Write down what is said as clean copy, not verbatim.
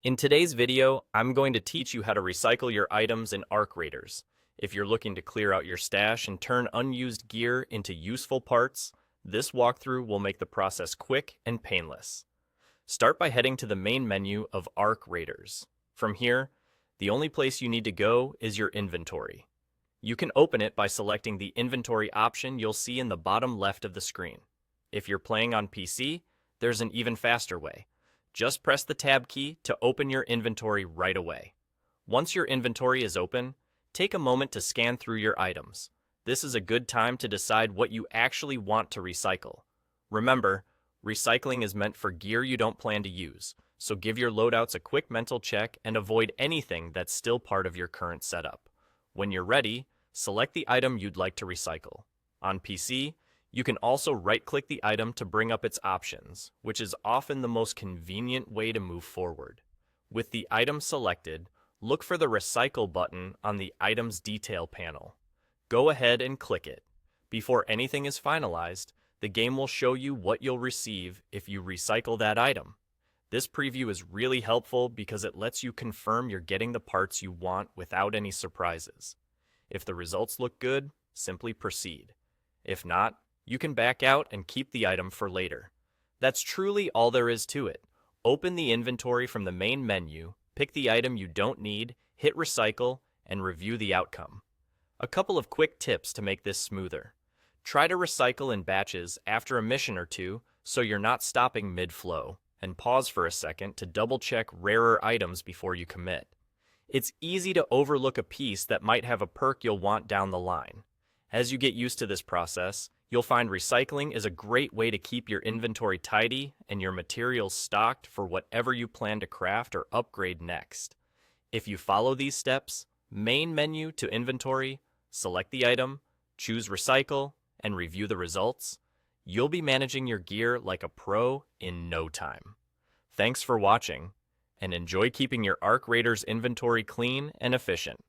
In today's video, I'm going to teach you how to recycle your items in arc raiders. If you're looking to clear out your stash and turn unused gear into useful parts, this walkthrough will make the process quick and painless. Start by heading to the main menu of arc raiders. From here, the only place you need to go is your inventory. You can open it by selecting the inventory option you'll see in the bottom left of the screen. If you're playing on PC, there's an even faster way. Just press the Tab key to open your inventory right away. Once your inventory is open, take a moment to scan through your items. This is a good time to decide what you actually want to recycle. Remember, recycling is meant for gear you don't plan to use, so give your loadouts a quick mental check and avoid anything that's still part of your current setup. When you're ready, select the item you'd like to recycle. On PC, you can also right-click the item to bring up its options, which is often the most convenient way to move forward. With the item selected, look for the Recycle button on the item's detail panel. Go ahead and click it. Before anything is finalized, the game will show you what you'll receive if you recycle that item. This preview is really helpful because it lets you confirm you're getting the parts you want without any surprises. If the results look good, simply proceed. If not, you can back out and keep the item for later. That's truly all there is to it. Open the inventory from the main menu, pick the item you don't need, hit recycle, and review the outcome. A couple of quick tips to make this smoother. Try to recycle in batches after a mission or two so you're not stopping mid-flow, and pause for a second to double-check rarer items before you commit. It's easy to overlook a piece that might have a perk you'll want down the line. As you get used to this process, you'll find recycling is a great way to keep your inventory tidy and your materials stocked for whatever you plan to craft or upgrade next. If you follow these steps, main menu to inventory, select the item, choose recycle, and review the results, you'll be managing your gear like a pro in no time. Thanks for watching, and enjoy keeping your Arc Raiders inventory clean and efficient.